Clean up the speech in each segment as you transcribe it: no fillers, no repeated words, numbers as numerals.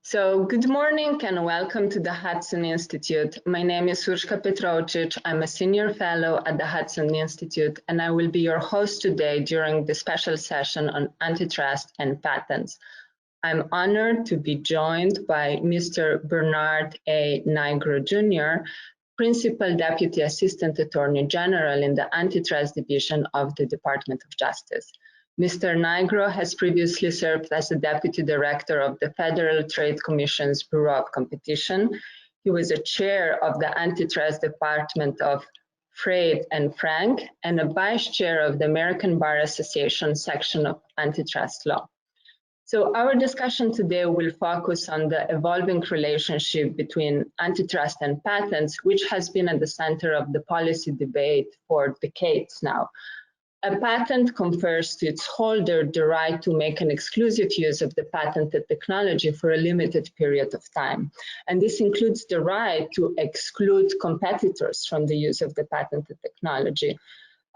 So good morning and welcome to the Hudson Institute. My name is Urška Petrovčič. I'm a senior fellow at the Hudson Institute, and I will be your host today during the special session on antitrust and patents. I'm honored to be joined by Mr. Bernard A. Nigro Jr., Principal Deputy Assistant Attorney General in the Antitrust Division of the Department of Justice. Mr. Nigro has previously served as the Deputy Director of the Federal Trade Commission's Bureau of Competition. He was a chair of the Antitrust Department of Fried and Frank and a Vice Chair of the American Bar Association section of Antitrust Law. So our discussion today will focus on the evolving relationship between antitrust and patents, which has been at the center of the policy debate for decades now. A patent confers to its holder the right to make an exclusive use of the patented technology for a limited period of time. And this includes the right to exclude competitors from the use of the patented technology.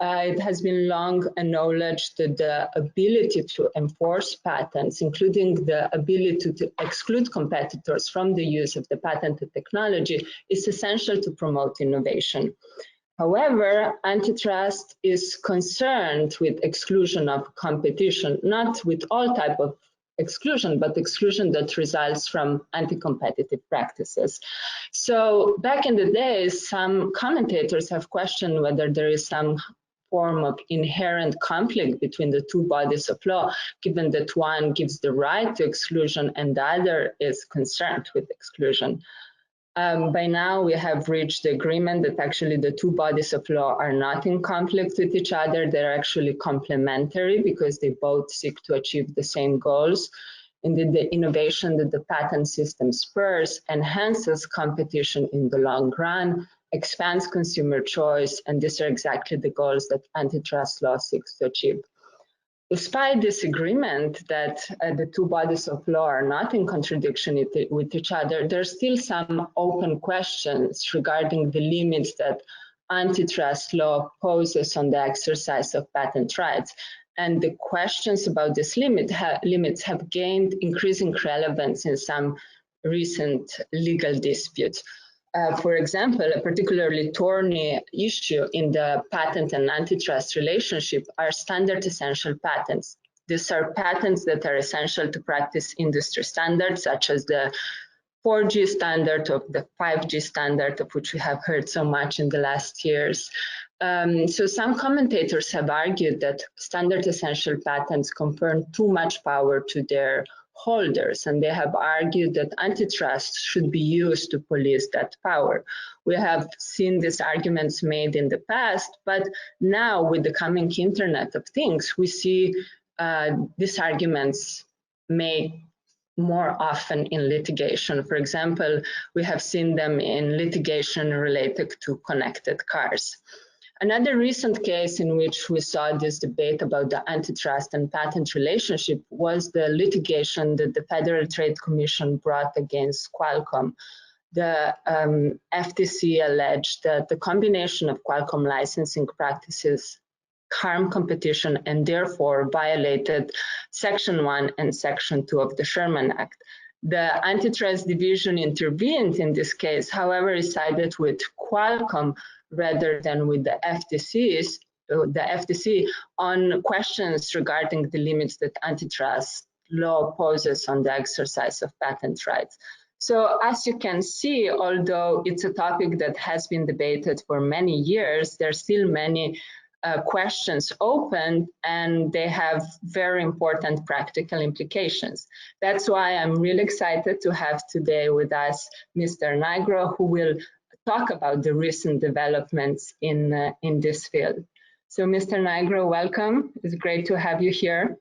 It has been long acknowledged that the ability to enforce patents, including the ability to exclude competitors from the use of the patented technology, is essential to promote innovation. However, antitrust is concerned with exclusion of competition, not with all type of exclusion, but exclusion that results from anti-competitive practices. So back in the days, some commentators have questioned whether there is some form of inherent conflict between the two bodies of law, given that one gives the right to exclusion and the other is concerned with exclusion. By now, we have reached the agreement that actually the two bodies of law are not in conflict with each other. They're actually complementary because they both seek to achieve the same goals. Indeed, the innovation that the patent system spurs enhances competition in the long run, expands consumer choice, and these are exactly the goals that antitrust law seeks to achieve. Despite this agreement that the two bodies of law are not in contradiction with each other, there are still some open questions regarding the limits that antitrust law poses on the exercise of patent rights. And the questions about this limits have gained increasing relevance in some recent legal disputes. For example, a particularly thorny issue in the patent and antitrust relationship are standard essential patents. These are patents that are essential to practice industry standards, such as the 4G standard or the 5G standard, of which we have heard so much in the last years. So some commentators have argued that standard essential patents confer too much power to their holders, and they have argued that antitrust should be used to police that power. We have seen these arguments made in the past, but now with the coming Internet of Things, we see these arguments made more often in litigation. For example, we have seen them in litigation related to connected cars. Another recent case in which we saw this debate about the antitrust and patent relationship was the litigation that the Federal Trade Commission brought against Qualcomm. The FTC alleged that the combination of Qualcomm licensing practices harmed competition and therefore violated Section 1 and Section 2 of the Sherman Act. The Antitrust Division intervened in this case, however, sided with Qualcomm rather than with the FTC on questions regarding the limits that antitrust law poses on the exercise of patent rights. So as you can see, although it's a topic that has been debated for many years, there are still many questions open, and they have very important practical implications. That's why I'm really excited to have today with us Mr. Nigro, who will talk about the recent developments in this field. So Mr. Nigro, welcome. It's great to have you here.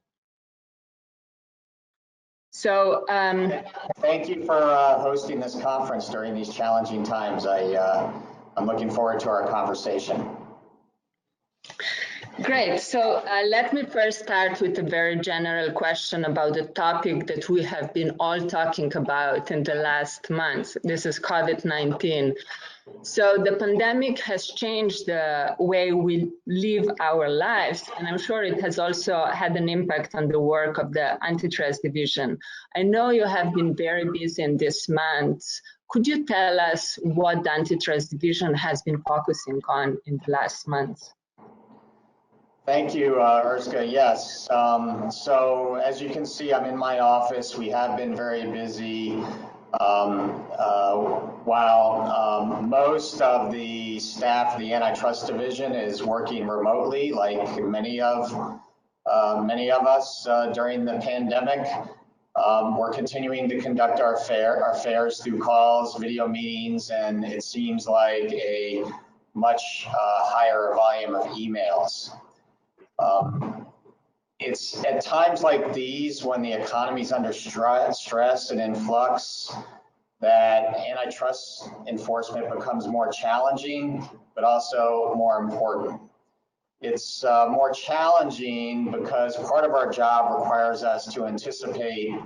So thank you for hosting this conference during these challenging times. I'm looking forward to our conversation. Great. So let me first start with a very general question about the topic that we have been all talking about in the last months. This is COVID-19. So the pandemic has changed the way we live our lives, and I'm sure it has also had an impact on the work of the Antitrust Division. I know you have been very busy in this month. Could you tell us what the Antitrust Division has been focusing on in the last months? Thank you, Urška. Yes. So as you can see, I'm in my office. We have been very busy. While most of the staff of the Antitrust Division is working remotely, like many of us during the pandemic, we're continuing to conduct our fairs through calls, video meetings, and it seems like a much higher volume of emails. It's at times like these, when the economy is under stress and in flux, that antitrust enforcement becomes more challenging, but also more important. It's more challenging because part of our job requires us to anticipate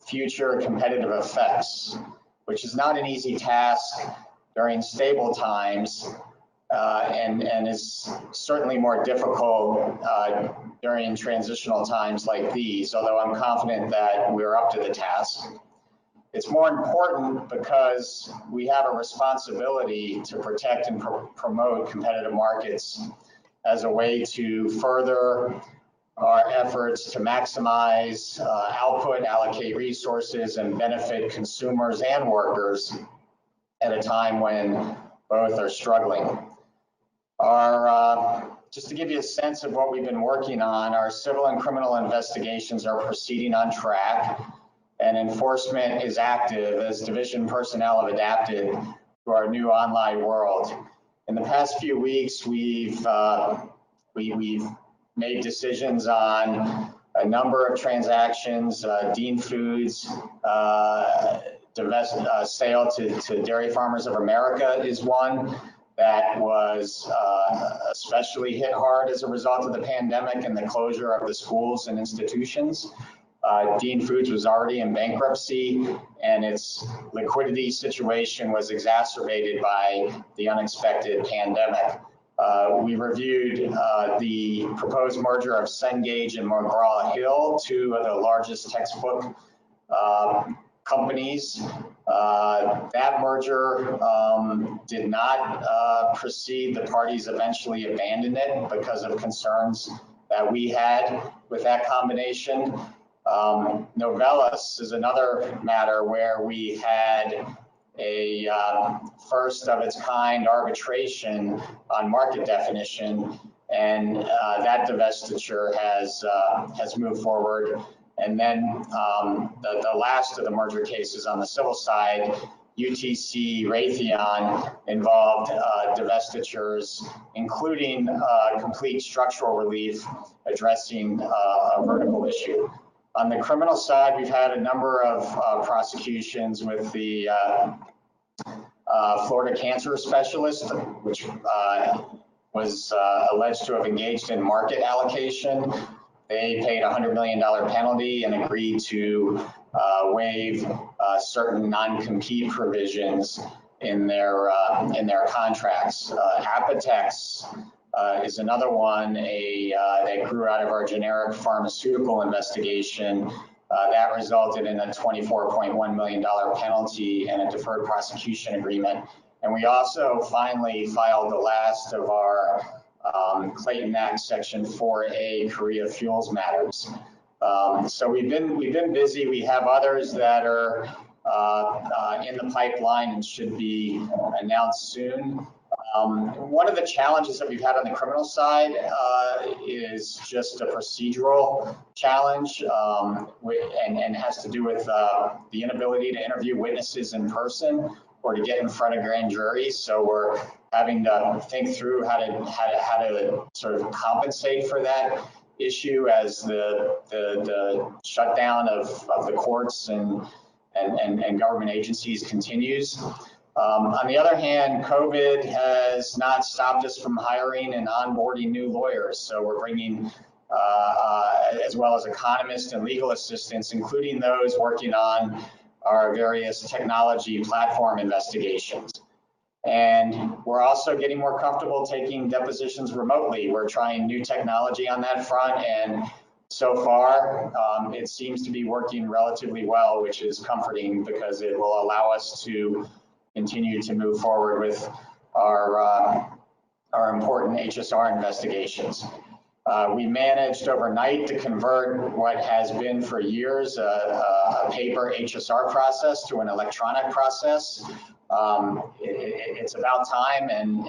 future competitive effects, which is not an easy task during stable times, and is certainly more difficult during transitional times like these, although I'm confident that we're up to the task. It's more important because we have a responsibility to protect and promote competitive markets as a way to further our efforts to maximize output, allocate resources, and benefit consumers and workers at a time when both are struggling. Just to give you a sense of what we've been working on, our civil and criminal investigations are proceeding on track, and enforcement is active as division personnel have adapted to our new online world. In the past few weeks, we've made decisions on a number of transactions. Dean Foods sale to Dairy Farmers of America is one that was especially hit hard as a result of the pandemic and the closure of the schools and institutions. Dean Foods was already in bankruptcy, and its liquidity situation was exacerbated by the unexpected pandemic. We reviewed the proposed merger of Cengage and McGraw-Hill, two of the largest textbook companies. That merger did not proceed. The parties eventually abandoned it because of concerns that we had with that combination. Novellus is another matter where we had a first of its kind arbitration on market definition, and that divestiture has moved forward. And then the last of the merger cases on the civil side, UTC Raytheon, involved divestitures, including complete structural relief addressing a vertical issue. On the criminal side, we've had a number of prosecutions with the Florida cancer specialist, which was alleged to have engaged in market allocation. They paid a $100 million penalty and agreed to waive certain non-compete provisions in their contracts. Apotex is another one that grew out of our generic pharmaceutical investigation. That resulted in a $24.1 million penalty and a deferred prosecution agreement. And we also finally filed the last of our Clayton Act Section 4A Korea Fuels matters. So we've been busy. We have others that are in the pipeline and should be announced soon. One of the challenges that we've had on the criminal side is just a procedural challenge, and has to do with the inability to interview witnesses in person or to get in front of grand juries. So we're having to think through how to sort of compensate for that issue as the shutdown of the courts and government agencies continues. On the other hand, COVID has not stopped us from hiring and onboarding new lawyers. So we're bringing, as well as economists and legal assistants, including those working on our various technology platform investigations. And we're also getting more comfortable taking depositions remotely. We're trying new technology on that front, and so far it seems to be working relatively well, which is comforting because it will allow us to continue to move forward with our important HSR investigations. We managed overnight to convert what has been for years a paper HSR process to an electronic process. It's about time, and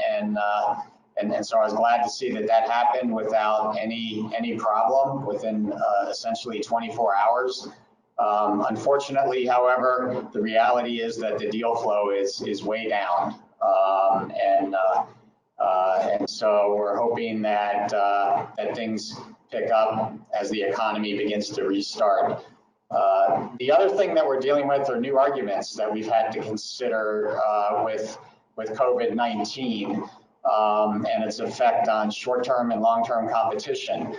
so I was glad to see that that happened without any problem within essentially 24 hours. Unfortunately, however, the reality is that the deal flow is way down, and so we're hoping that that things pick up as the economy begins to restart. The other thing that we're dealing with are new arguments that we've had to consider with COVID-19 and its effect on short-term and long-term competition.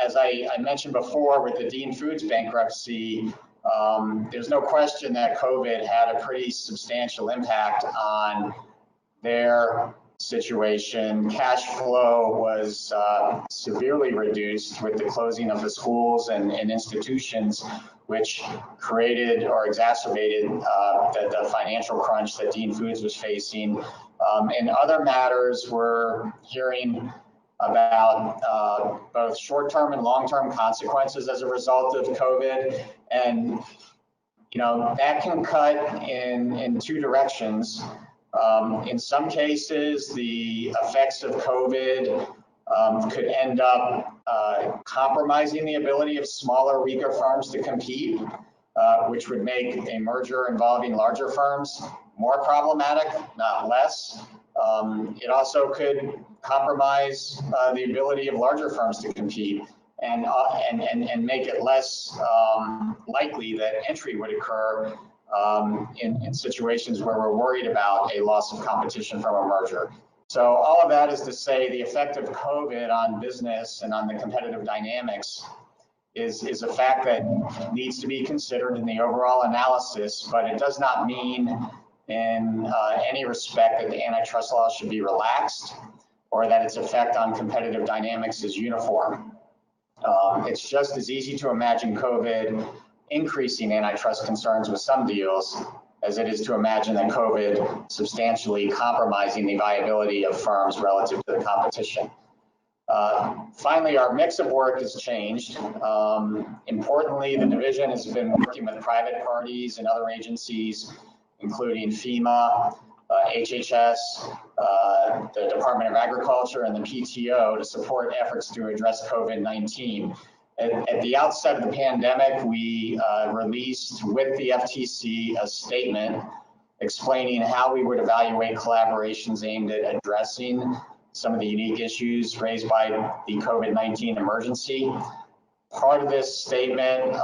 As I mentioned before, with the Dean Foods bankruptcy, there's no question that COVID had a pretty substantial impact on their situation. Cash flow was severely reduced with the closing of the schools and institutions, which created or exacerbated the financial crunch that Dean Foods was facing. In other matters, we're hearing about both short-term and long-term consequences as a result of COVID. And, you know, that can cut in two directions. In some cases, the effects of COVID could end up compromising the ability of smaller, weaker firms to compete, which would make a merger involving larger firms more problematic, not less. It also could compromise the ability of larger firms to compete and make it less likely that entry would occur in situations where we're worried about a loss of competition from a merger. So all of that is to say the effect of COVID on business and on the competitive dynamics is a fact that needs to be considered in the overall analysis, but it does not mean in any respect that the antitrust law should be relaxed or that its effect on competitive dynamics is uniform. It's just as easy to imagine COVID increasing antitrust concerns with some deals as it is to imagine that COVID substantially compromising the viability of firms relative to the competition. Finally, our mix of work has changed. Importantly, the division has been working with private parties and other agencies, including FEMA, HHS, the Department of Agriculture, and the PTO to support efforts to address COVID-19. At the outset of the pandemic, we released with the FTC a statement explaining how we would evaluate collaborations aimed at addressing some of the unique issues raised by the COVID-19 emergency. Part of this statement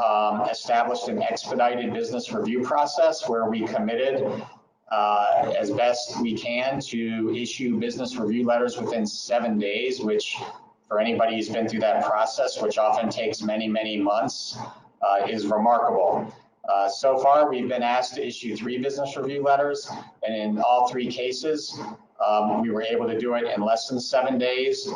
established an expedited business review process where we committed as best we can to issue business review letters within 7 days, which for anybody who's been through that process, which often takes many, many months, is remarkable. So far, we've been asked to issue 3 business review letters, and in all 3 cases, we were able to do it in less than 7 days.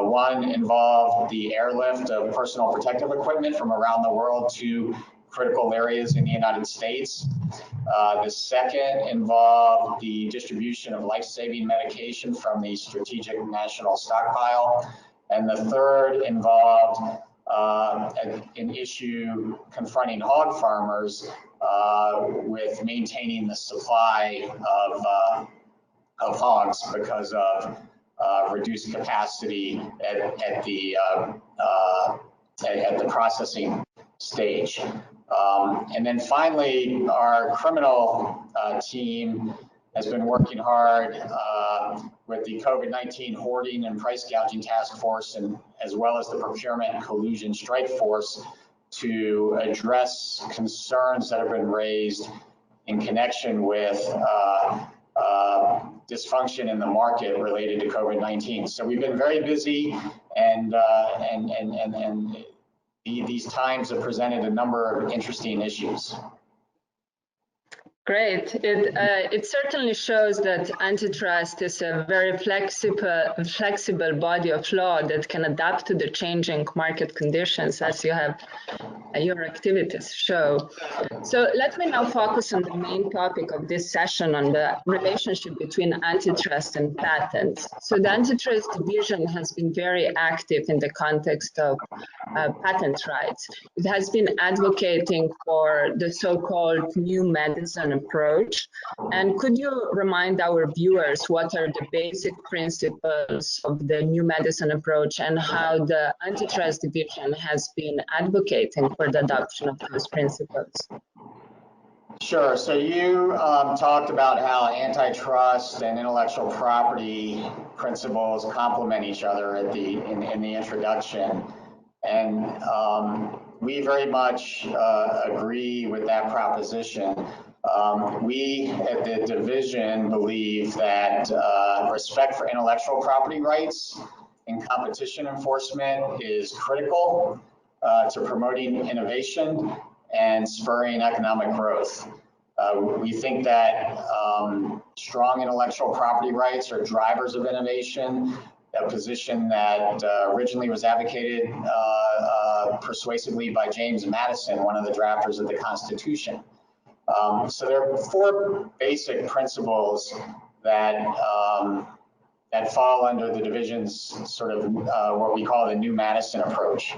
One involved the airlift of personal protective equipment from around the world to critical areas in the United States. The second involved the distribution of life-saving medication from the Strategic National Stockpile. And the third involved an issue confronting hog farmers with maintaining the supply of hogs because of reduced capacity at the processing stage. And then finally, our criminal team has been working hard with the COVID-19 hoarding and price gouging task force, and as well as the procurement and collusion strike force, to address concerns that have been raised in connection with dysfunction in the market related to COVID-19. So we've been very busy, and these times have presented a number of interesting issues. Great. It certainly shows that antitrust is a very flexible body of law that can adapt to the changing market conditions, as you have your activities show. So let me now focus on the main topic of this session, on the relationship between antitrust and patents. So the Antitrust Division has been very active in the context of patent rights. It has been advocating for the so-called new medicine approach. And could you remind our viewers what are the basic principles of the new medicine approach and how the Antitrust Division has been advocating for the adoption of those principles? Sure. So you talked about how antitrust and intellectual property principles complement each other at in the introduction. And we very much agree with that proposition. We at the division believe that respect for intellectual property rights in competition enforcement is critical to promoting innovation and spurring economic growth. We think that strong intellectual property rights are drivers of innovation, a position that originally was advocated persuasively by James Madison, one of the drafters of the Constitution. So there are four basic principles that that fall under the division's sort of what we call the new Madison approach.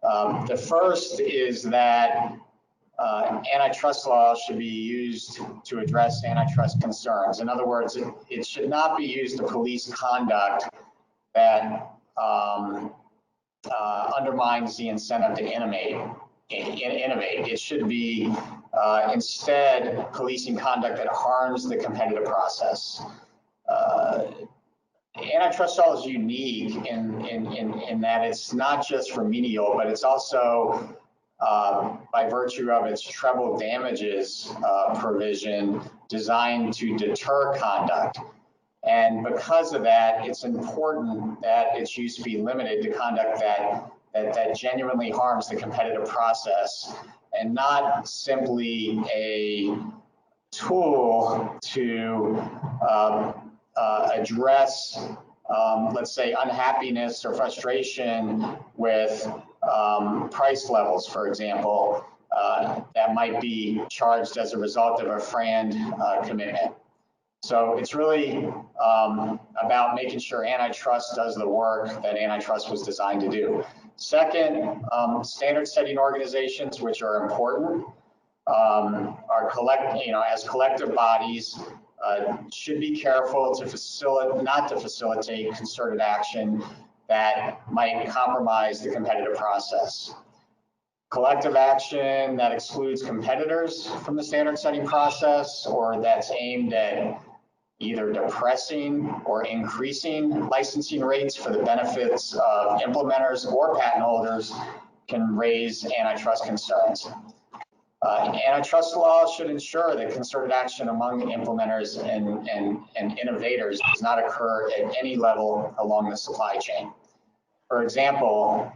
The first is that antitrust law should be used to address antitrust concerns. In other words, it should not be used to police conduct that undermines the incentive to innovate. It should be instead policing conduct that harms the competitive process. Antitrust law is unique in that it's not just remedial, but it's also by virtue of its treble damages provision designed to deter conduct. And because of that, it's important that its use be limited to conduct that genuinely harms the competitive process and not simply a tool to address, let's say, unhappiness or frustration with price levels, for example, that might be charged as a result of a FRAND commitment. So it's really about making sure antitrust does the work that antitrust was designed to do. Second, standard setting organizations, which are important, are as collective bodies, should be careful to not to facilitate concerted action that might compromise the competitive process. Collective action that excludes competitors from the standard setting process or that's aimed at either depressing or increasing licensing rates for the benefits of implementers or patent holders can raise antitrust concerns. Antitrust law should ensure that concerted action among implementers and innovators does not occur at any level along the supply chain. For example,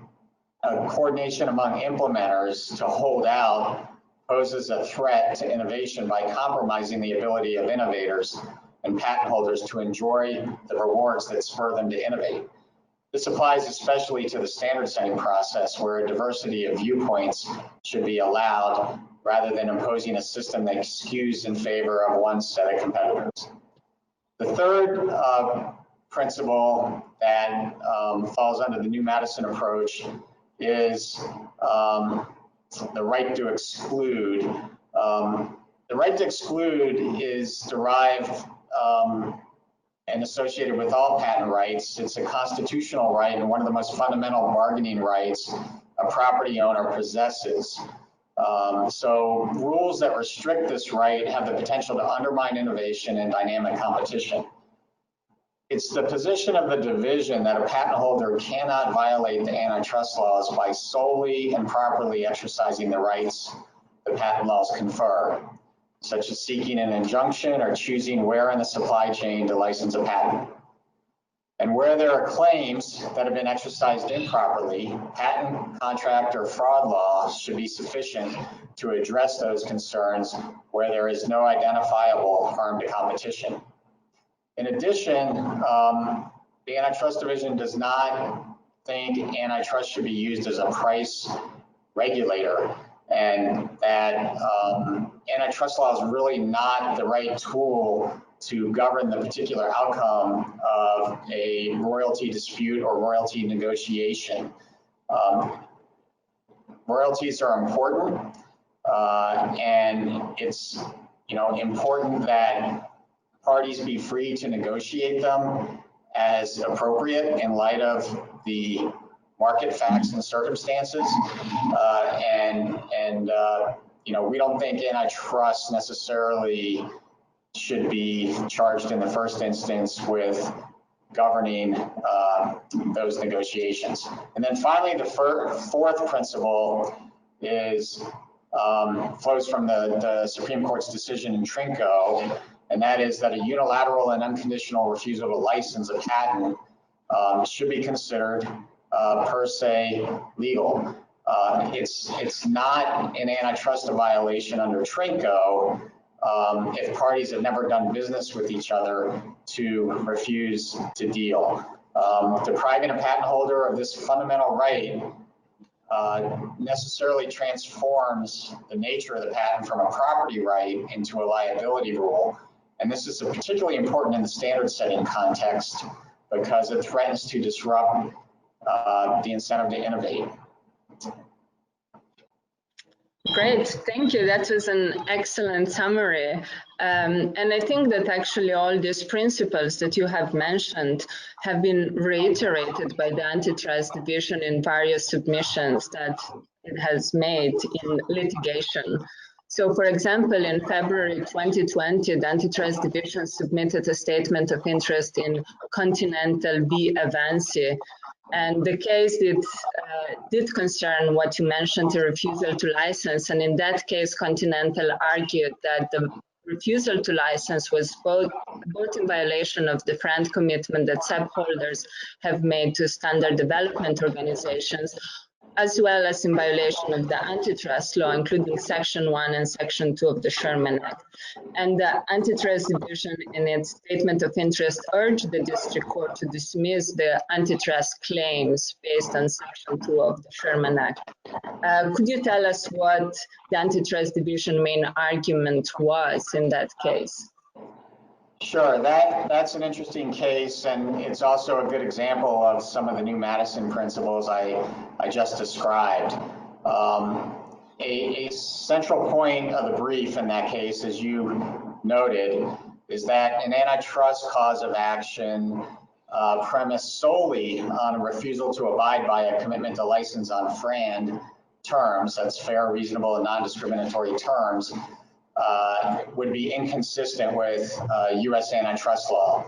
coordination among implementers to hold out poses a threat to innovation by compromising the ability of innovators and patent holders to enjoy the rewards that spur them to innovate. This applies especially to the standard setting process, where a diversity of viewpoints should be allowed rather than imposing a system that skews in favor of one set of competitors. The third principle that falls under the new Madison approach is the right to exclude. The right to exclude is derived and associated with all patent rights. It's a constitutional right and one of the most fundamental bargaining rights a property owner possesses. So rules that restrict this right have the potential to undermine innovation and dynamic competition. It's the position of the division that a patent holder cannot violate the antitrust laws by solely and properly exercising the rights the patent laws confer. such as seeking an injunction or choosing where in the supply chain to license a patent. And where there are claims that have been exercised improperly, patent, contract, or fraud law should be sufficient to address those concerns where there is no identifiable harm to competition. In addition, the Antitrust Division does not think antitrust should be used as a price regulator, and that antitrust law is really not the right tool to govern the particular outcome of a royalty dispute or royalty negotiation. Royalties are important, and it's important that parties be free to negotiate them as appropriate in light of the market facts and circumstances. We don't think antitrust necessarily should be charged in the first instance with governing those negotiations. And then finally, the fourth principle is flows from the Supreme Court's decision in Trinco, and that is that a unilateral and unconditional refusal to license a patent should be considered per se legal. It's not an antitrust violation under Trinco if parties have never done business with each other to refuse to deal. Depriving a patent holder of this fundamental right necessarily transforms the nature of the patent from a property right into a liability rule. And this is particularly important in the standard setting context because it threatens to disrupt the incentive to innovate. Great, thank you. That was an excellent summary. And I think that actually all these principles that you have mentioned have been reiterated by the Antitrust Division in various submissions that it has made in litigation. So, for example, in February 2020, the Antitrust Division submitted a statement of interest in Continental v. Avanci. And the case did concern what you mentioned, the refusal to license. And in that case, Continental argued that the refusal to license was both in violation of the FRAND commitment that subholders have made to standard development organizations, as well as in violation of the antitrust law, including Section 1 and Section 2 of the Sherman Act. And the Antitrust Division, in its statement of interest, urged the District Court to dismiss the antitrust claims based on Section 2 of the Sherman Act. Could you tell us what the Antitrust Division main argument was in that case? Sure, that's an interesting case, and it's also a good example of some of the new Madison principles I just described. A central point of the brief in that case, as you noted, is that an antitrust cause of action premised solely on a refusal to abide by a commitment to license on FRAND terms, that's fair, reasonable, and non-discriminatory terms, would be inconsistent with U.S. antitrust law.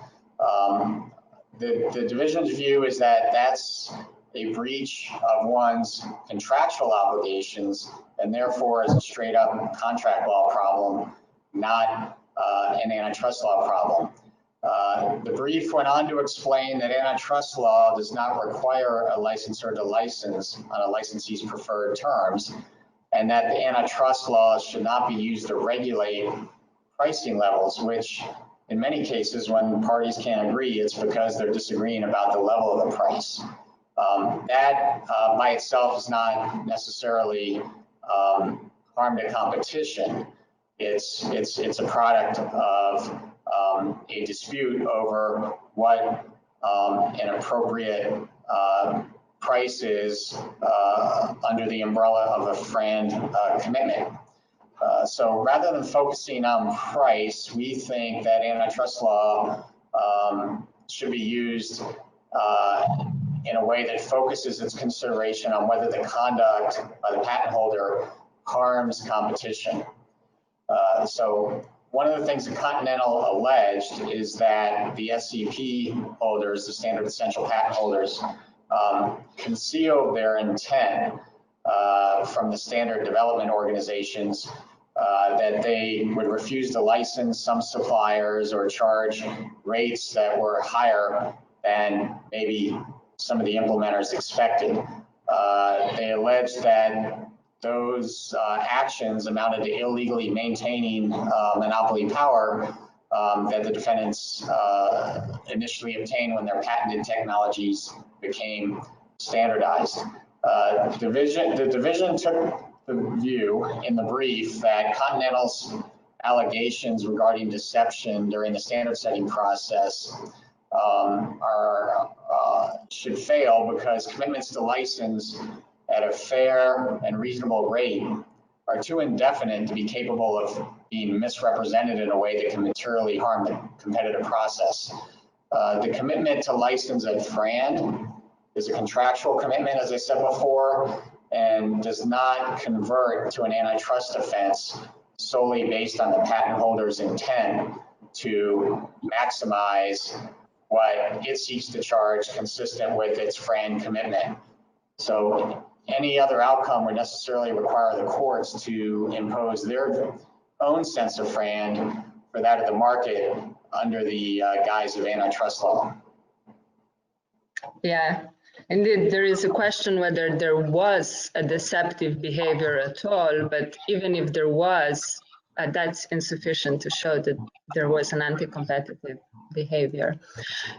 The division's view is that that's a breach of one's contractual obligations and therefore is a straight up contract law problem, not an antitrust law problem. The brief went on to explain that antitrust law does not require a licensor to license on a licensee's preferred terms, and that the antitrust laws should not be used to regulate pricing levels, which in many cases when parties can't agree, it's because they're disagreeing about the level of the price. That by itself is not necessarily harm to competition. It's a product of a dispute over what an appropriate price is under the umbrella of a FRAND commitment. So rather than focusing on price, we think that antitrust law should be used in a way that focuses its consideration on whether the conduct by the patent holder harms competition. So one of the things that Continental alleged is that the SEP holders, the standard essential patent holders, concealed their intent from the standard development organizations that they would refuse to license some suppliers or charge rates that were higher than maybe some of the implementers expected. They alleged that those actions amounted to illegally maintaining monopoly power that the defendants initially obtained when their patented technologies became standardized. The division took the view in the brief that Continental's allegations regarding deception during the standard setting process should fail because commitments to license at a fair and reasonable rate are too indefinite to be capable of being misrepresented in a way that can materially harm the competitive process. The commitment to license at FRAND is a contractual commitment, as I said before, and does not convert to an antitrust offense solely based on the patent holder's intent to maximize what it seeks to charge consistent with its FRAND commitment. So any other outcome would necessarily require the courts to impose their own sense of FRAND for that of the market under the guise of antitrust law. Yeah. Indeed, there is a question whether there was a deceptive behavior at all, but even if there was, that's insufficient to show that there was an anti-competitive behavior.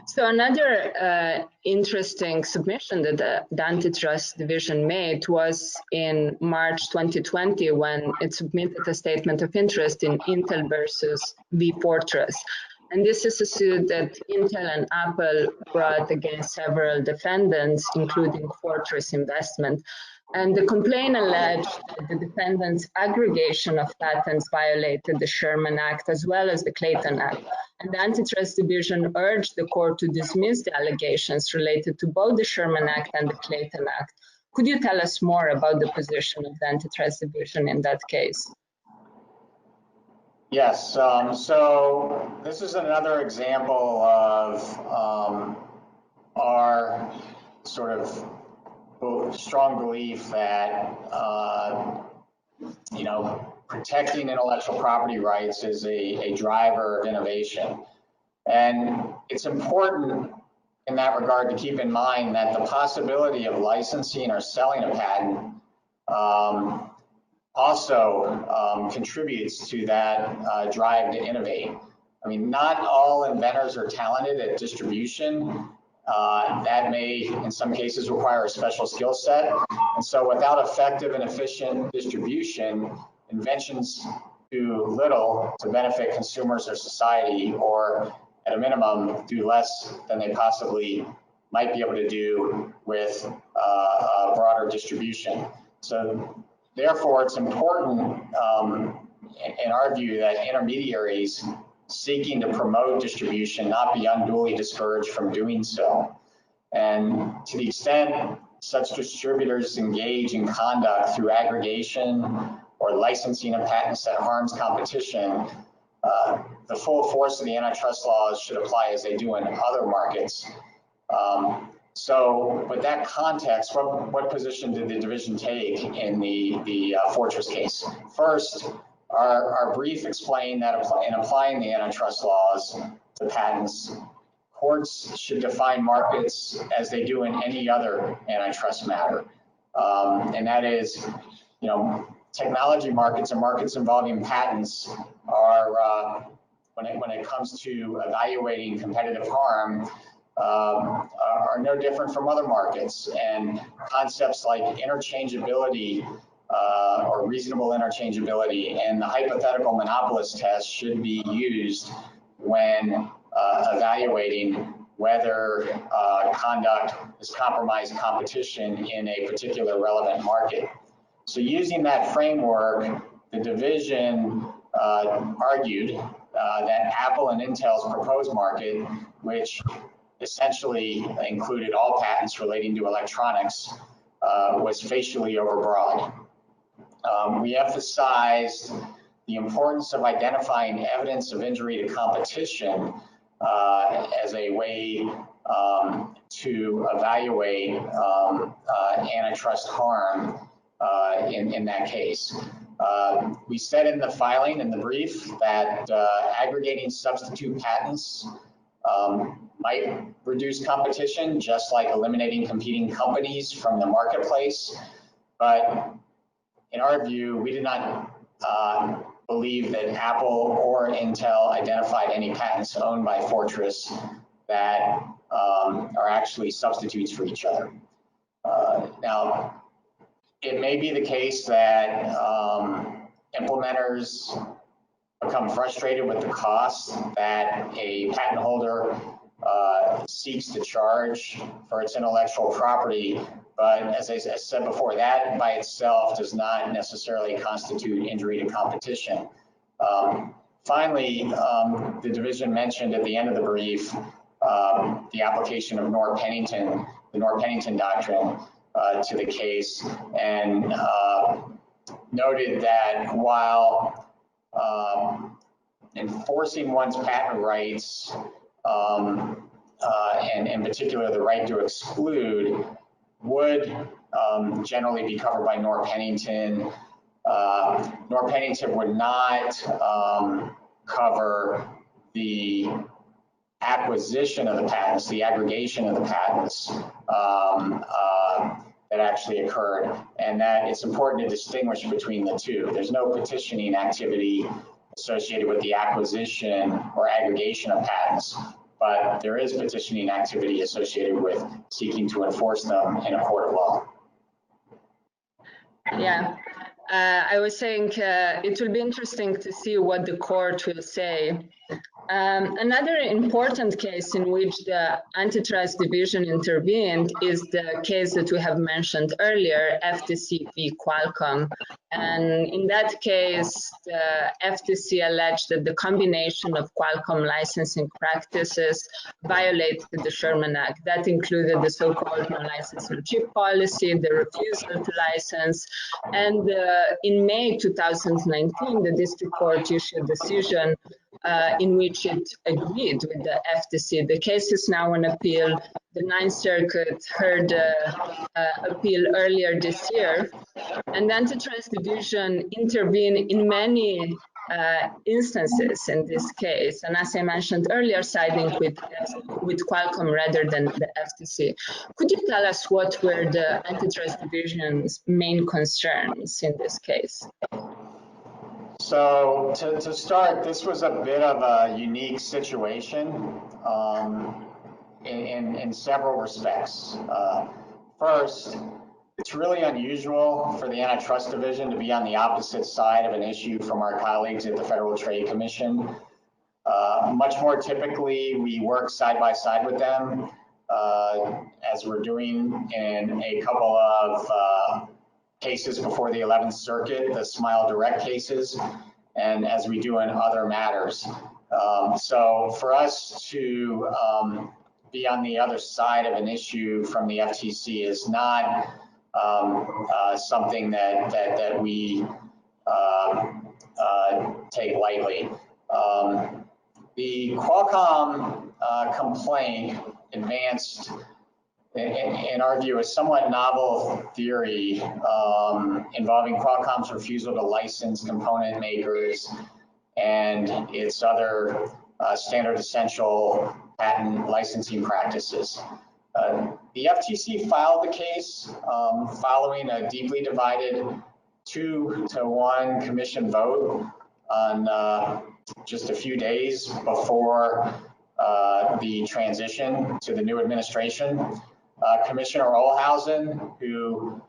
So another interesting submission that the Antitrust Division made was in March 2020 when it submitted a statement of interest in Intel versus vFortress. And this is a suit that Intel and Apple brought against several defendants, including Fortress Investment. And the complaint alleged that the defendants' aggregation of patents violated the Sherman Act as well as the Clayton Act. And the Antitrust Division urged the court to dismiss the allegations related to both the Sherman Act and the Clayton Act. Could you tell us more about the position of the Antitrust Division in that case? Yes, so this is another example of our sort of strong belief that, protecting intellectual property rights is a driver of innovation. And it's important in that regard to keep in mind that the possibility of licensing or selling a patent also contributes to that drive to innovate. I mean, not all inventors are talented at distribution. That may, in some cases, require a special skill set. And so without effective and efficient distribution, inventions do little to benefit consumers or society, or at a minimum, do less than they possibly might be able to do with a broader distribution. So therefore, it's important, in our view, that intermediaries seeking to promote distribution not be unduly discouraged from doing so. And to the extent such distributors engage in conduct through aggregation or licensing of patents that harms competition, the full force of the antitrust laws should apply as they do in other markets. So with that context, what position did the division take in the Fortress case? First, our brief explained that in applying the antitrust laws to patents, courts should define markets as they do in any other antitrust matter. And that is, technology markets and markets involving patents are, when it comes to evaluating competitive harm, are no different from other markets. And concepts like interchangeability or reasonable interchangeability and the hypothetical monopolist test should be used when evaluating whether conduct has compromised competition in a particular relevant market. So using that framework, the division argued that Apple and Intel's proposed market, which essentially included all patents relating to electronics, was facially overbroad. We emphasized the importance of identifying evidence of injury to competition as a way to evaluate antitrust harm in that case. We said in the filing, in the brief, that aggregating substitute patents might reduce competition, just like eliminating competing companies from the marketplace. But in our view, we did not believe that Apple or Intel identified any patents owned by Fortress that are actually substitutes for each other. Now, it may be the case that implementers become frustrated with the costs that a patent holder seeks to charge for its intellectual property. But as I said before, that by itself does not necessarily constitute injury to competition. Finally, the division mentioned at the end of the brief the application of the Norr-Pennington doctrine to the case, and noted that while enforcing one's patent rights, and in particular the right to exclude, would generally be covered by Norr-Pennington. Norr-Pennington would not cover the acquisition of the patents, the aggregation of the patents that actually occurred, and that it's important to distinguish between the two. There's no petitioning activity associated with the acquisition or aggregation of patents, but there is petitioning activity associated with seeking to enforce them in a court of law. Yeah, I was saying it will be interesting to see what the court will say. Another important case in which the Antitrust Division intervened is the case that we have mentioned earlier, HTCV Qualcomm. And in that case, the FTC alleged that the combination of Qualcomm licensing practices violated the Sherman Act. That included the so-called no-license or chip policy, the refusal to license, and in May 2019, the district court issued a decision in which it agreed with the FTC. The case is now on appeal. The Ninth Circuit heard appeal earlier this year, and the Antitrust Division intervened in many instances in this case, and as I mentioned earlier, siding with Qualcomm rather than the FTC. Could you tell us what were the Antitrust Division's main concerns in this case? So to start, this was a bit of a unique situation in several respects. First, it's really unusual for the Antitrust Division to be on the opposite side of an issue from our colleagues at the Federal Trade Commission. Much more typically, we work side by side with them, as we're doing in a couple of cases before the 11th Circuit, the Smile Direct cases, and as we do in other matters. So for us to be on the other side of an issue from the FTC is not something that we take lightly. The Qualcomm complaint advanced, in our view, a somewhat novel theory involving Qualcomm's refusal to license component makers and its other standard essential patent licensing practices. The FTC filed the case following a deeply divided 2-to-1 commission vote on just a few days before the transition to the new administration. Commissioner Olhausen, who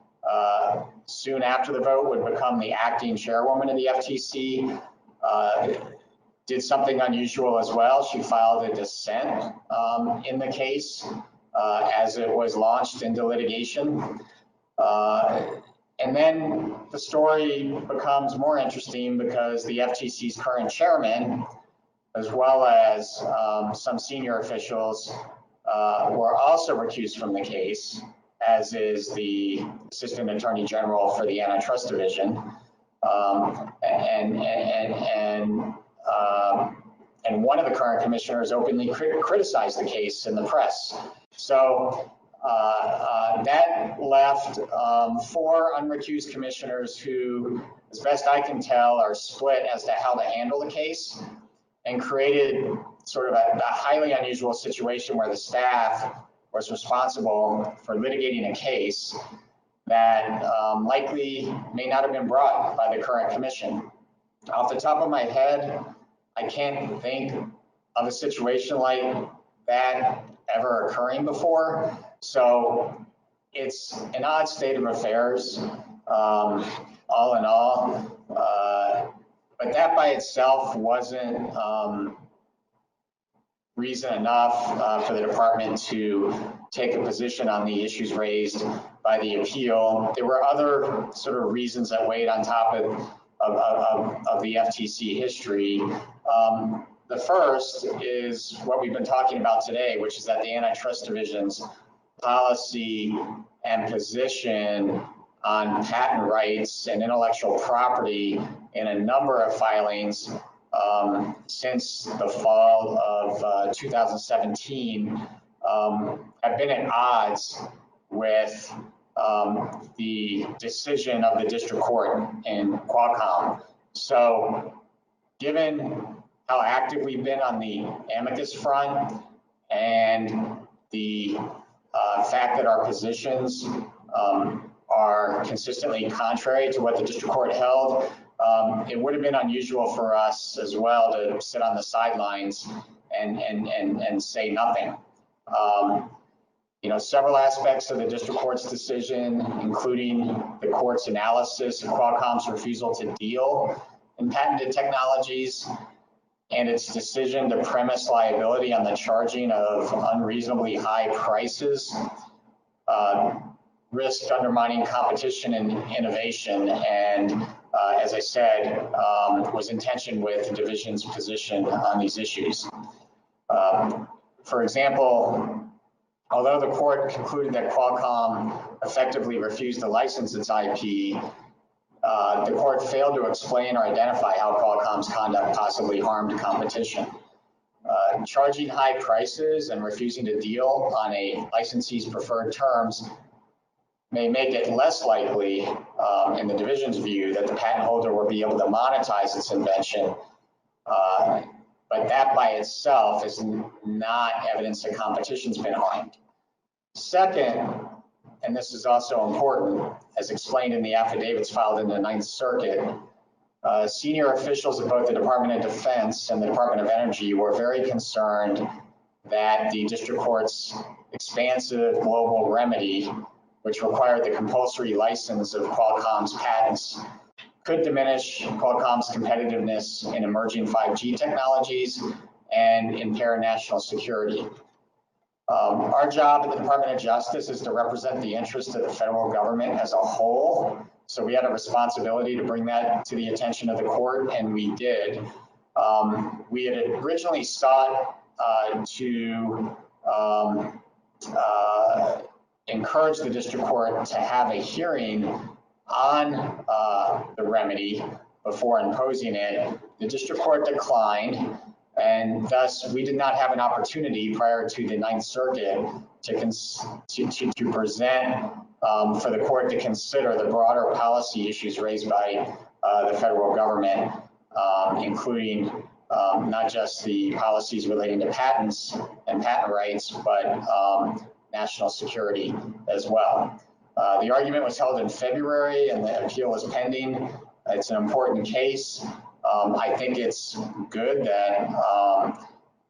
soon after the vote would become the acting chairwoman of the FTC, did something unusual as well. She filed a dissent in the case as it was launched into litigation. And then the story becomes more interesting because the FTC's current chairman, as well as some senior officials, were also recused from the case, as is the Assistant Attorney General for the Antitrust Division. And one of the current commissioners openly criticized the case in the press. So that left 4 unrecused commissioners who as best I can tell, are split as to how to handle the case, and created sort of a highly unusual situation where the staff was responsible for litigating a case that likely may not have been brought by the current commission. Off the top of my head, I can't think of a situation like that ever occurring before. So it's an odd state of affairs, all in all. But that by itself wasn't reason enough for the department to take a position on the issues raised by the appeal. There were other sort of reasons that weighed on top of the FTC history. The first is what we've been talking about today, which is that the Antitrust Division's policy and position on patent rights and intellectual property in a number of filings since the fall of 2017 have been at odds with the decision of the district court in Qualcomm. So given how active we've been on the amicus front and the fact that our positions are consistently contrary to what the district court held, it would have been unusual for us as well to sit on the sidelines and say nothing. You know, several aspects of the district court's decision, including the court's analysis of Qualcomm's refusal to deal in patented technologies and its decision to premise liability on the charging of unreasonably high prices, risked undermining competition and innovation, and as I said, was in tension with the division's position on these issues. For example, although the court concluded that Qualcomm effectively refused to license its IP, the court failed to explain or identify how Qualcomm's conduct possibly harmed competition. Charging high prices and refusing to deal on a licensee's preferred terms may make it less likely, in the division's view, that the patent holder will be able to monetize its invention, but that by itself is not evidence that competition's been harmed. Second, and this is also important, as explained in the affidavits filed in the Ninth Circuit, senior officials of both the Department of Defense and the Department of Energy were very concerned that the district court's expansive global remedy, which required the compulsory license of Qualcomm's patents, could diminish Qualcomm's competitiveness in emerging 5G technologies and impair national security. Our job at the Department of Justice is to represent the interests of the federal government as a whole. So we had a responsibility to bring that to the attention of the court, and we did. We had originally sought to encourage the district court to have a hearing on the remedy before imposing it. The district court declined, and thus we did not have an opportunity prior to the Ninth Circuit to present for the court to consider the broader policy issues raised by the federal government, including not just the policies relating to patents and patent rights, but national security as well. The argument was held in February and the appeal is pending. It's an important case. I think it's good that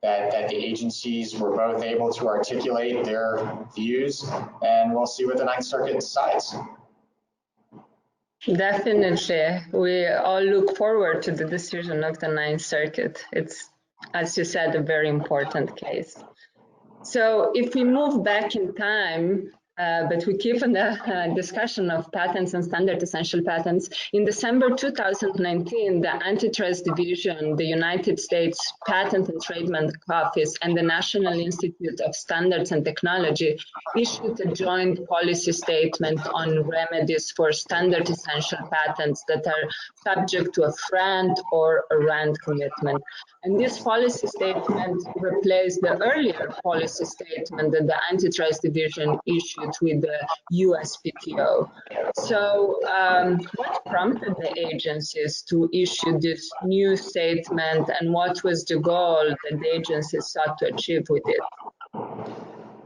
that the agencies were both able to articulate their views, and we'll see what the Ninth Circuit decides. Definitely. We all look forward to the decision of the Ninth Circuit. It's, as you said, a very important case. So if we move back in time, but we keep on the discussion of patents and standard essential patents. In December 2019, the Antitrust Division, the United States Patent and Trademark Office, and the National Institute of Standards and Technology issued a joint policy statement on remedies for standard essential patents that are subject to a FRAND or a RAND commitment. And this policy statement replaced the earlier policy statement that the Antitrust Division issued Institute with the USPTO. So what prompted the agencies to issue this new statement, and what was the goal that the agencies sought to achieve with it?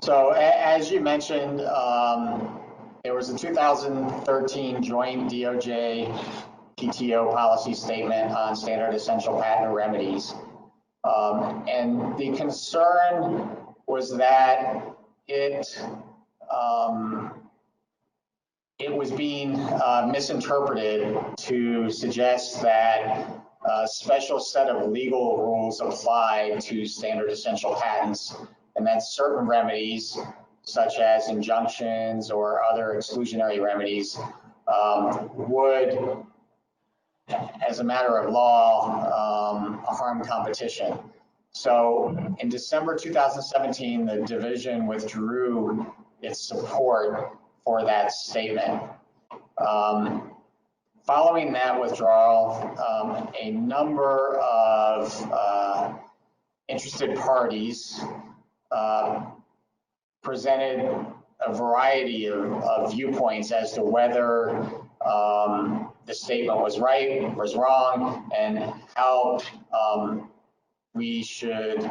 So as you mentioned, there was a 2013 joint DOJ PTO policy statement on standard essential patent remedies. And the concern was that it was being misinterpreted to suggest that a special set of legal rules apply to standard essential patents, and that certain remedies, such as injunctions or other exclusionary remedies, would, as a matter of law, harm competition. So in December 2017, the division withdrew its support for that statement. Following that withdrawal, a number of interested parties presented a variety of viewpoints as to whether the statement was right, was wrong, and how we should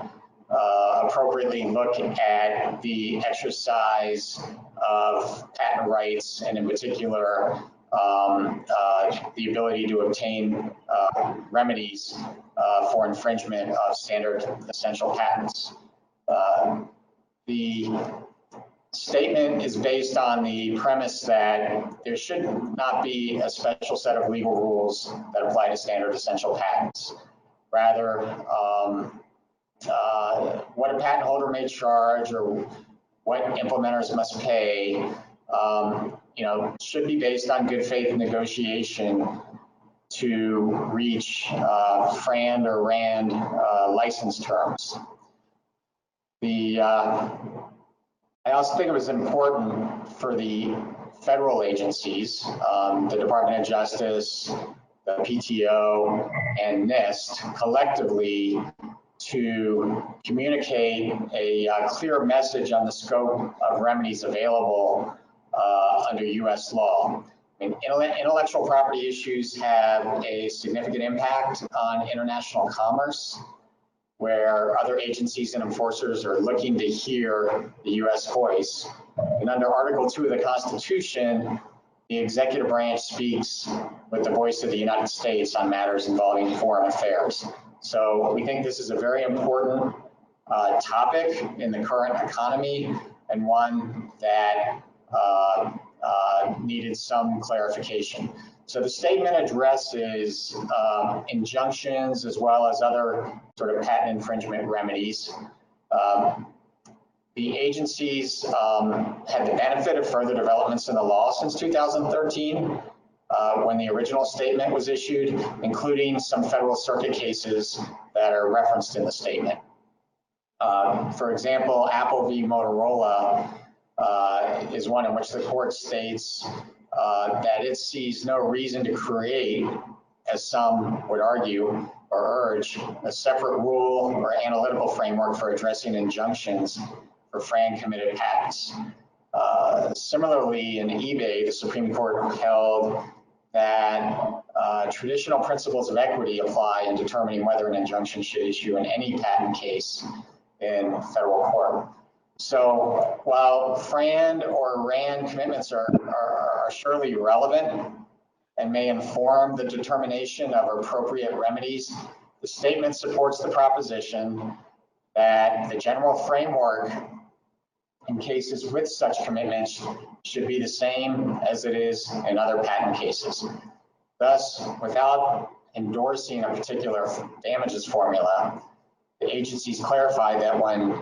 appropriately look at the exercise of patent rights, and in particular, the ability to obtain remedies for infringement of standard essential patents. The statement is based on the premise that there should not be a special set of legal rules that apply to standard essential patents. Rather, what a patent holder may charge or what implementers must pay, should be based on good faith negotiation to reach FRAND or RAND license terms. I also think it was important for the federal agencies, the Department of Justice, the PTO, and NIST, collectively to communicate a clear message on the scope of remedies available under U.S. law. I mean, intellectual property issues have a significant impact on international commerce, where other agencies and enforcers are looking to hear the U.S. voice. And under Article 2 of the Constitution, the executive branch speaks with the voice of the United States on matters involving foreign affairs. So we think this is a very important topic in the current economy, and one that needed some clarification. So the statement addresses injunctions as well as other sort of patent infringement remedies. The agencies had the benefit of further developments in the law since 2013 when the original statement was issued, including some federal circuit cases that are referenced in the statement. For example, Apple v. Motorola is one in which the court states that it sees no reason to create, as some would argue or urge, a separate rule or analytical framework for addressing injunctions for FRAND-committed patents. Similarly, in eBay, the Supreme Court held that traditional principles of equity apply in determining whether an injunction should issue in any patent case in federal court. So while FRAND or RAND commitments are surely relevant and may inform the determination of appropriate remedies, the statement supports the proposition that the general framework in cases with such commitments should be the same as it is in other patent cases. Thus, without endorsing a particular damages formula, the agencies clarify that when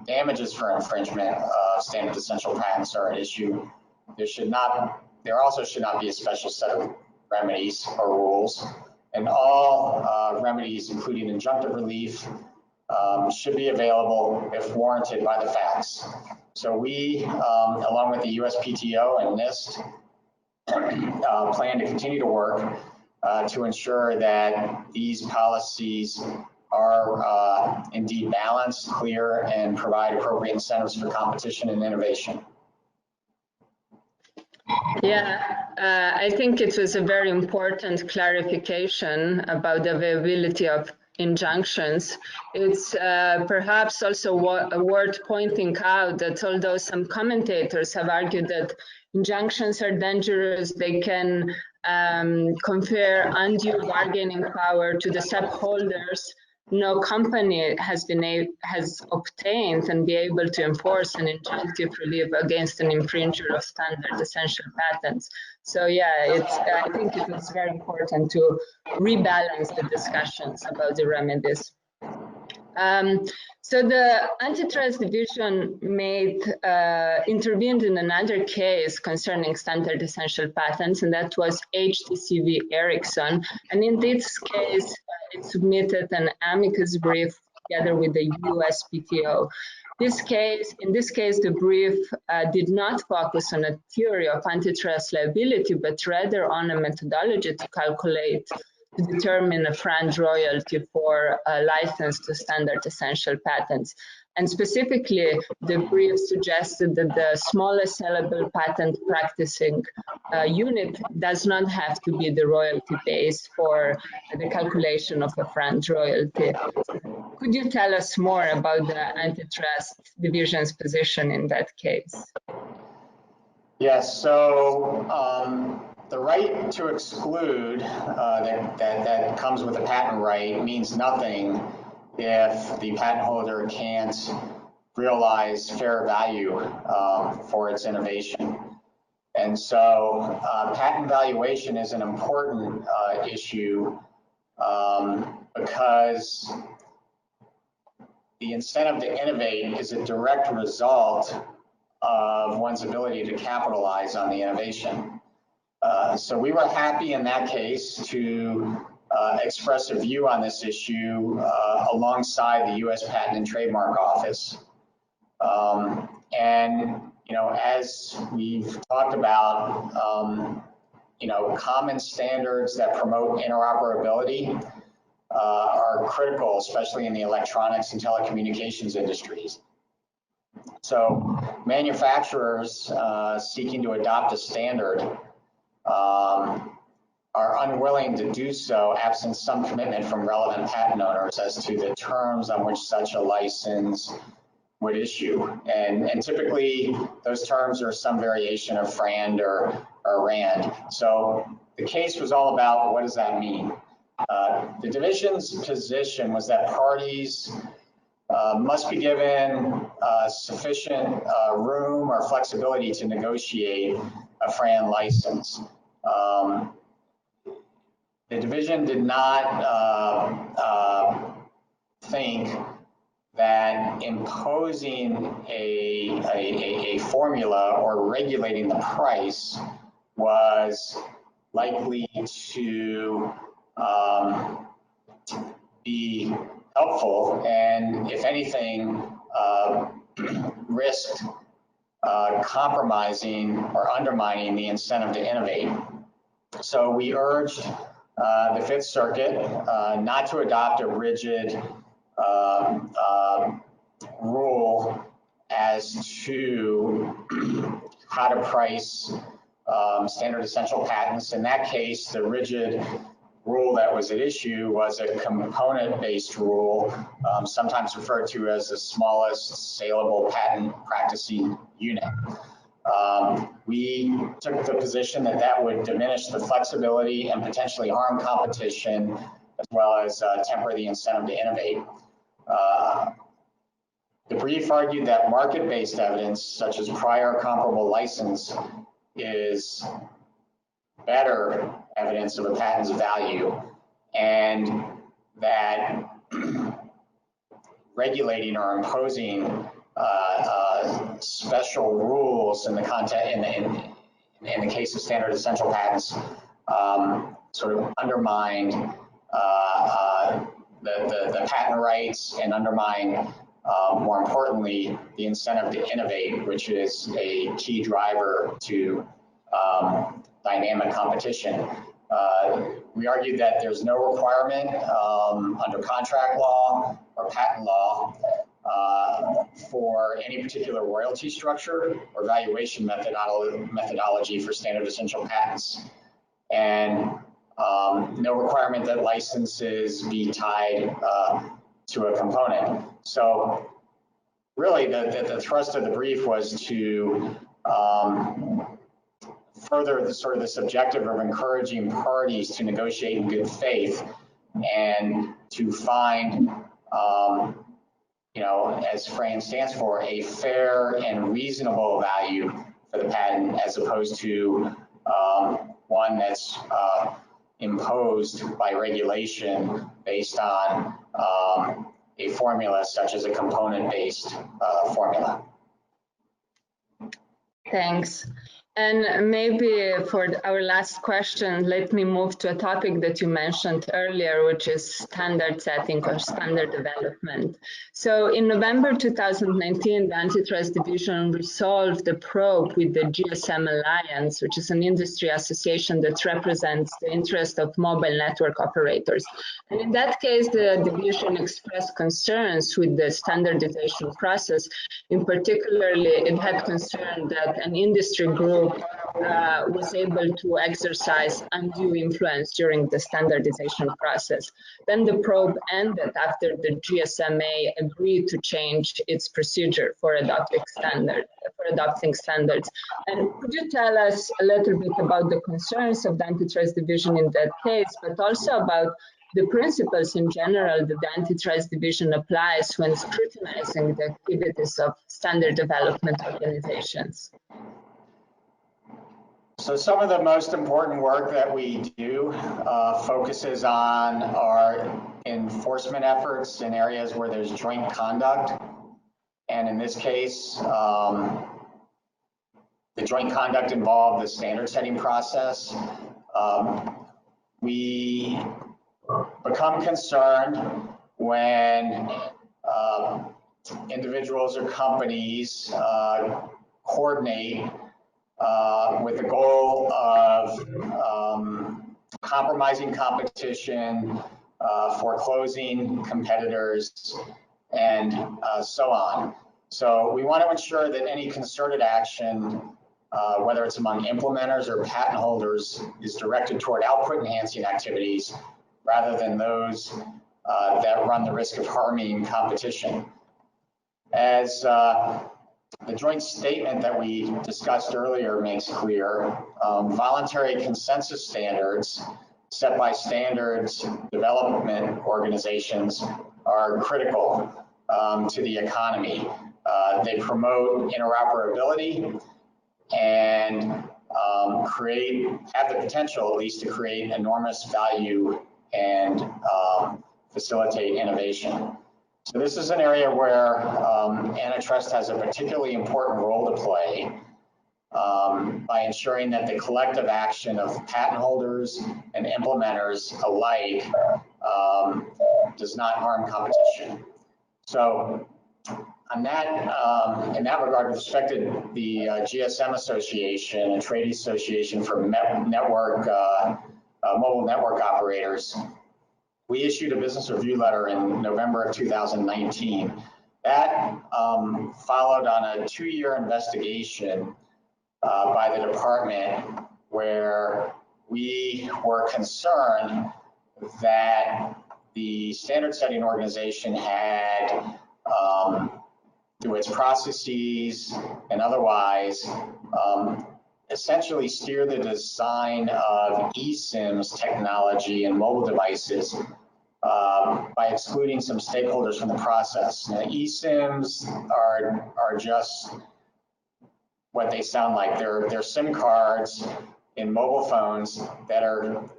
damages for infringement of standard essential patents are at issue, there also should not be a special set of remedies or rules, and all remedies, including injunctive relief, should be available if warranted by the facts. So we, along with the USPTO and NIST, plan to continue to work to ensure that these policies are indeed balanced, clear, and provide appropriate incentives for competition and innovation. Yeah, I think it was a very important clarification about the availability of injunctions. It's perhaps also worth pointing out that although some commentators have argued that injunctions are dangerous, they can confer undue bargaining power to the subholders. No company has obtained and be able to enforce an injunctive relief against an infringer of standard essential patents. So yeah, I think it was very important to rebalance the discussions about the remedies. So the Antitrust Division intervened in another case concerning standard essential patents, and that was HTCV Ericsson. And in this case, it submitted an amicus brief together with the USPTO. In this case, the brief did not focus on a theory of antitrust liability, but rather on a methodology to determine a franc royalty for a license to standard essential patents. And specifically, the brief suggested that the smallest sellable patent practicing unit does not have to be the royalty base for the calculation of a franc royalty. Could you tell us more about the Antitrust Division's position in that case? Yes, so the right to exclude that comes with a patent right means nothing if the patent holder can't realize fair value for its innovation. And so patent valuation is an important issue because the incentive to innovate is a direct result of one's ability to capitalize on the innovation. So we were happy in that case to express a view on this issue alongside the U.S. Patent and Trademark Office. And, you know, as we've talked about, you know, common standards that promote interoperability are critical, especially in the electronics and telecommunications industries. So manufacturers seeking to adopt a standard are unwilling to do so absent some commitment from relevant patent owners as to the terms on which such a license would issue. And typically those terms are some variation of FRAND or RAND. So the case was all about what does that mean? The division's position was that parties must be given sufficient room or flexibility to negotiate a FRAND license. The division did not think that imposing a formula or regulating the price was likely to be helpful, and if anything, risked compromising or undermining the incentive to innovate. So we urged the Fifth Circuit not to adopt a rigid rule as to how to price standard essential patents. In that case, the rigid rule that was at issue was a component-based rule, sometimes referred to as the smallest saleable patent practicing unit. We took the position that that would diminish the flexibility and potentially harm competition, as well as temper the incentive to innovate. The brief argued that market-based evidence, such as prior comparable license, is better evidence of a patent's value, and that regulating or imposing special rules in the in the case of standard essential patents sort of undermined the patent rights and undermine, more importantly, the incentive to innovate, which is a key driver to dynamic competition. We argued that there's no requirement under contract law or patent law for any particular royalty structure or valuation methodology for standard essential patents, and no requirement that licenses be tied to a component. So really the thrust of the brief was to further this objective of encouraging parties to negotiate in good faith and to find, as FRAME stands for, a fair and reasonable value for the patent, as opposed to one that's imposed by regulation based on a formula such as a component-based formula. Thanks. And maybe for our last question, let me move to a topic that you mentioned earlier, which is standard setting or standard development. So in November 2019, the Antitrust Division resolved the probe with the GSM Alliance, which is an industry association that represents the interest of mobile network operators. And in that case, the division expressed concerns with the standardization process. In particularly, it had concern that an industry group was able to exercise undue influence during the standardization process. Then the probe ended after the GSMA agreed to change its procedure for adopting standards. And could you tell us a little bit about the concerns of the Antitrust Division in that case, but also about the principles in general that the Antitrust Division applies when scrutinizing the activities of standard development organizations? So some of the most important work that we do focuses on our enforcement efforts in areas where there's joint conduct. And in this case, the joint conduct involved the standard setting process. We become concerned when individuals or companies coordinate with the goal of compromising competition, foreclosing competitors, and so on. So we want to ensure that any concerted action, whether it's among implementers or patent holders, is directed toward output enhancing activities rather than those that run the risk of harming competition. As the joint statement that we discussed earlier makes clear, voluntary consensus standards set by standards development organizations are critical to the economy. They promote interoperability and have the potential at least to create enormous value and facilitate innovation. So this is an area where antitrust has a particularly important role to play by ensuring that the collective action of patent holders and implementers alike does not harm competition. So on that, in that regard, with respect to the GSM Association, a trade association for mobile network operators, we issued a business review letter in November of 2019. That followed on a 2-year investigation by the department where we were concerned that the standard setting organization had, through its processes and otherwise, essentially steer the design of eSIMs technology in mobile devices by excluding some stakeholders from the process. Now, eSIMs are just what they sound like. They're SIM cards in mobile phones that are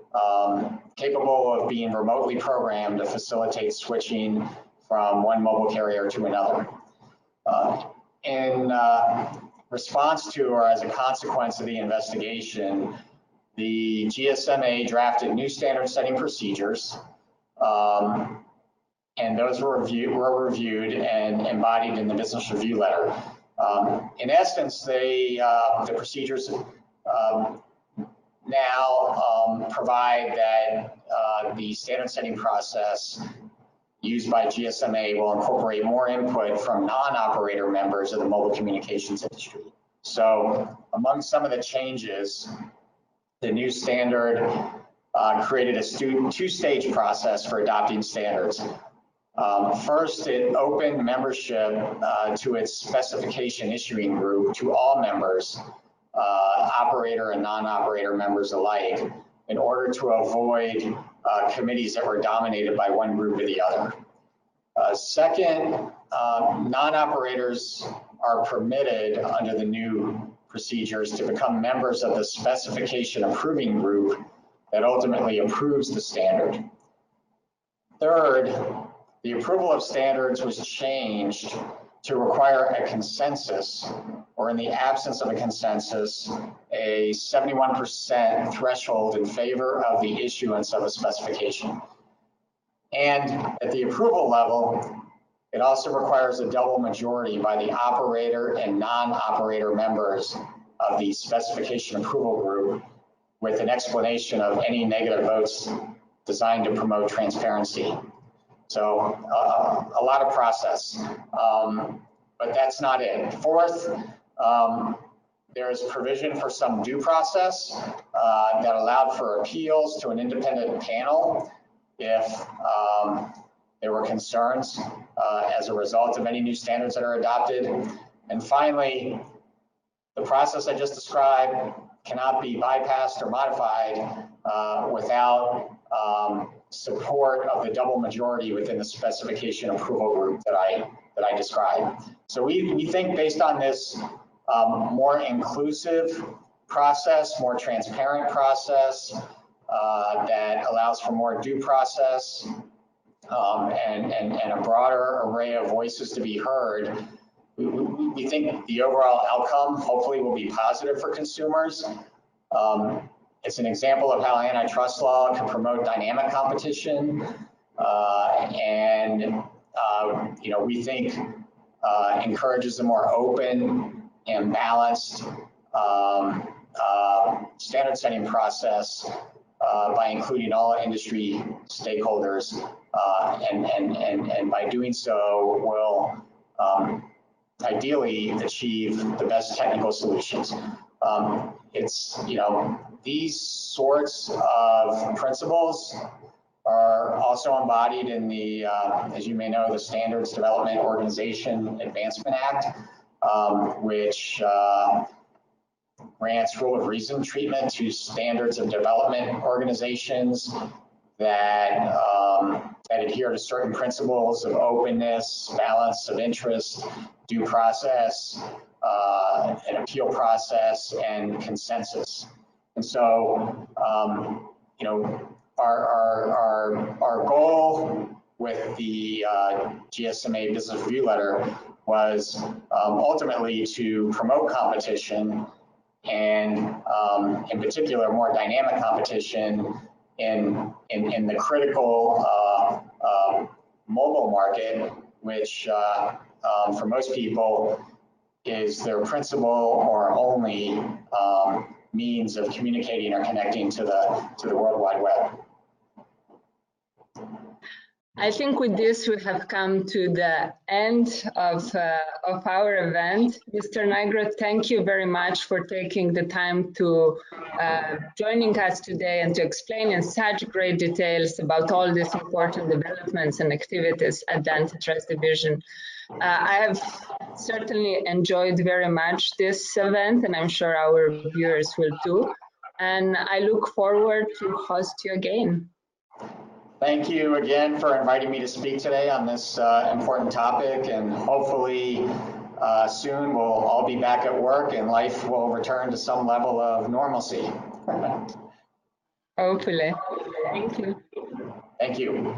capable of being remotely programmed to facilitate switching from one mobile carrier to another. In response to, or as a consequence of the investigation, the GSMA drafted new standard setting procedures, and those were reviewed and embodied in the business review letter. In essence, the procedures now provide that the standard setting process used by GSMA will incorporate more input from non-operator members of the mobile communications industry. So among some of the changes, the new standard created a two-stage process for adopting standards. First, it opened membership to its specification issuing group to all members, operator and non-operator members alike, in order to avoid committees that were dominated by one group or the other. Second, non-operators are permitted under the new procedures to become members of the specification approving group that ultimately approves the standard. Third, the approval of standards was changed to require a consensus, or in the absence of a consensus, a 71% threshold in favor of the issuance of a specification. And at the approval level, it also requires a double majority by the operator and non-operator members of the specification approval group, with an explanation of any negative votes designed to promote transparency. So a lot of process, but that's not it. Fourth, there's provision for some due process that allowed for appeals to an independent panel if there were concerns as a result of any new standards that are adopted. And finally, the process I just described cannot be bypassed or modified without support of the double majority within the specification approval group that I described. So we think, based on this more inclusive process, more transparent process that allows for more due process and a broader array of voices to be heard, we think the overall outcome hopefully will be positive for consumers. It's an example of how antitrust law can promote dynamic competition, and you know, we think encourages a more open and balanced standard setting process by including all industry stakeholders, and by doing so will ideally achieve the best technical solutions. It's, you know, these sorts of principles are also embodied in the, as you may know, the Standards Development Organization Advancement Act, which grants rule of reason treatment to standards of development organizations that, that adhere to certain principles of openness, balance of interest, due process, an appeal process, and consensus. And so, you know, our goal with the GSMA Business Review Letter was ultimately to promote competition, and in particular, more dynamic competition in the critical mobile market, which for most people is their principal or only means of communicating or connecting to the World Wide Web. I think with this we have come to the end of our event. Mr. Nigro, thank you very much for taking the time to joining us today and to explain in such great details about all these important developments and activities at the Antitrust Division. I have certainly enjoyed very much this event, and I'm sure our viewers will too. And I look forward to host you again. Thank you again for inviting me to speak today on this important topic, and hopefully soon we'll all be back at work and life will return to some level of normalcy. Hopefully. Thank you. Thank you.